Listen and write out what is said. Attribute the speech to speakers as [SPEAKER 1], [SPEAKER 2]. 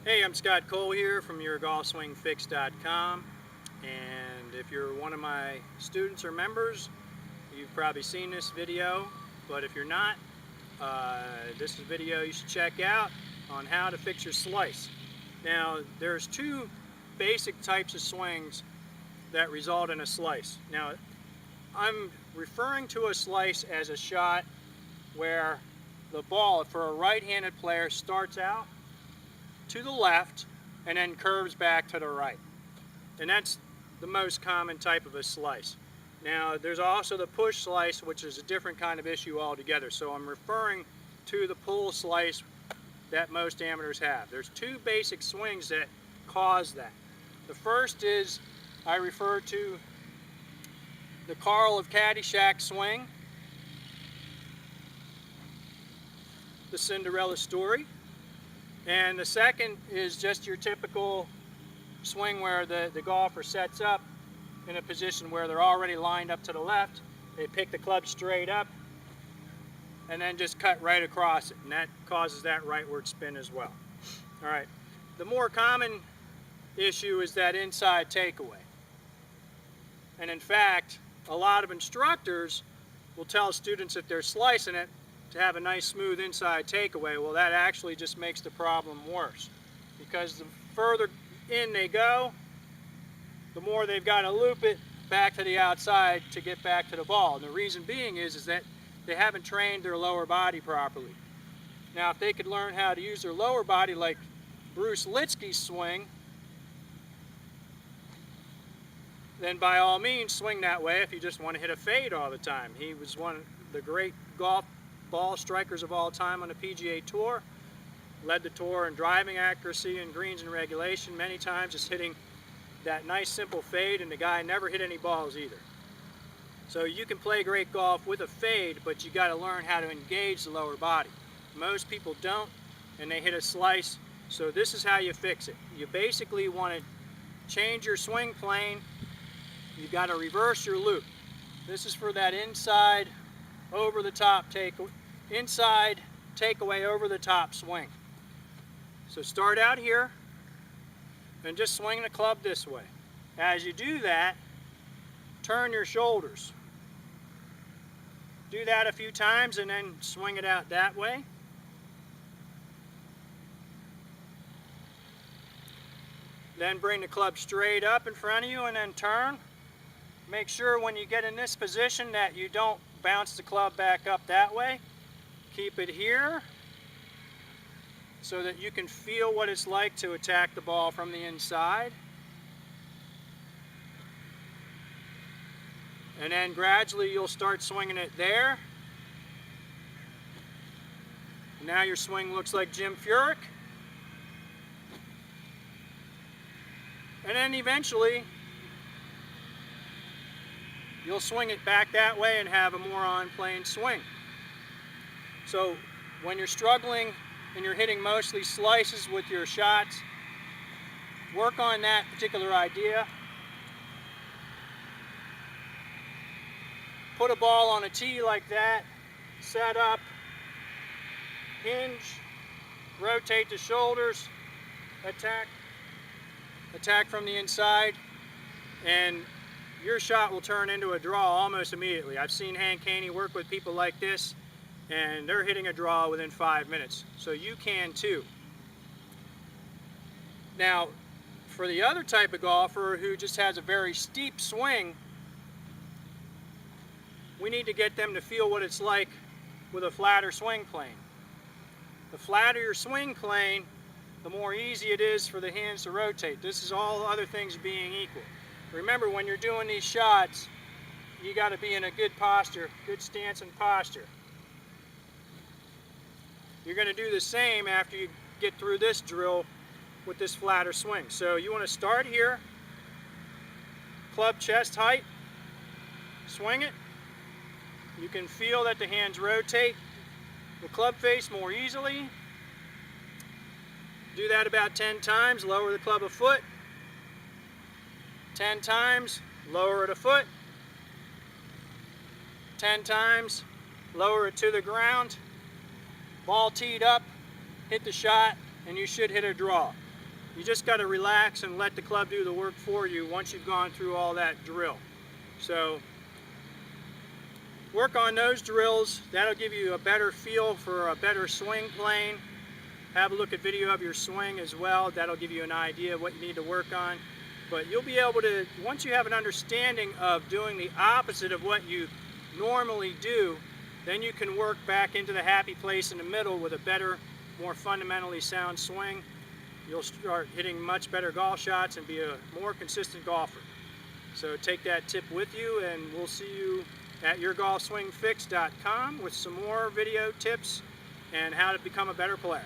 [SPEAKER 1] Hey, I'm Scott Cole here from YourGolfSwingFix.com, and if you're one of my students or members, you've probably seen this video, but if you're not, this is a video you should check out on how to fix your slice. Now, there's two basic types of swings that result in a slice. Now, I'm referring to a slice as a shot where the ball, for a right-handed player, starts out to the left and then curves back to the right. And that's the most common type of a slice. Now, there's also the push slice, which is a different kind of issue altogether. So I'm referring to the pull slice that most amateurs have. There's two basic swings that cause that. The first is, I refer to the Carl of Caddyshack swing, the Cinderella story. And the second is just your typical swing where the golfer sets up in a position where they're already lined up to the left. They pick the club straight up and then just cut right across it, and that causes that rightward spin as well. All right, the more common issue is that inside takeaway. And in fact, a lot of instructors will tell students if they're slicing it to have a nice smooth inside takeaway. Well, that actually just makes the problem worse, because the further in they go, the more they've got to loop it back to the outside to get back to the ball. And the reason being is that they haven't trained their lower body properly. Now, if they could learn how to use their lower body like Bruce Litsky's swing, then by all means swing that way if you just want to hit a fade all the time. He was one of the great golf ball strikers of all time on the PGA Tour, led the tour in driving accuracy and greens and regulation, many times just hitting that nice simple fade, and the guy never hit any balls either. So you can play great golf with a fade, but you got to learn how to engage the lower body. Most people don't, and they hit a slice. So this is how you fix it. You basically want to change your swing plane. You've got to reverse your loop. This is for that inside over the top inside takeaway over the top swing. So start out here and just swing the club this way. As you do that, turn your shoulders. Do that a few times and then swing it out that way. Then bring the club straight up in front of you and then turn. Make sure when you get in this position that you don't bounce the club back up that way. Keep it here so that you can feel what it's like to attack the ball from the inside. And then gradually you'll start swinging it there. Now your swing looks like Jim Furyk. And then eventually you'll swing it back that way and have a more on-plane swing. So when you're struggling and you're hitting mostly slices with your shots, work on that particular idea. Put a ball on a tee like that, set up, hinge, rotate the shoulders, attack from the inside, and your shot will turn into a draw almost immediately. I've seen Hank Haney work with people like this, and they're hitting a draw within 5 minutes. So you can too. Now, for the other type of golfer who just has a very steep swing, we need to get them to feel what it's like with a flatter swing plane. The flatter your swing plane, the more easy it is for the hands to rotate. This is all other things being equal. Remember, when you're doing these shots, you got to be in a good posture, good stance and posture. You're going to do the same after you get through this drill with this flatter swing. So you want to start here, club chest height, swing it. You can feel that the hands rotate the club face more easily. Do that about 10 times, lower the club a foot. 10 times, lower it a foot. 10 times, lower it to the ground. Ball teed up, hit the shot, and you should hit a draw. You just got to relax and let the club do the work for you once you've gone through all that drill. So work on those drills. That'll give you a better feel for a better swing plane. Have a look at video of your swing as well. That'll give you an idea of what you need to work on. But you'll be able to, once you have an understanding of doing the opposite of what you normally do, then you can work back into the happy place in the middle with a better, more fundamentally sound swing. You'll start hitting much better golf shots and be a more consistent golfer. So take that tip with you, and we'll see you at yourgolfswingfix.com with some more video tips and how to become a better player.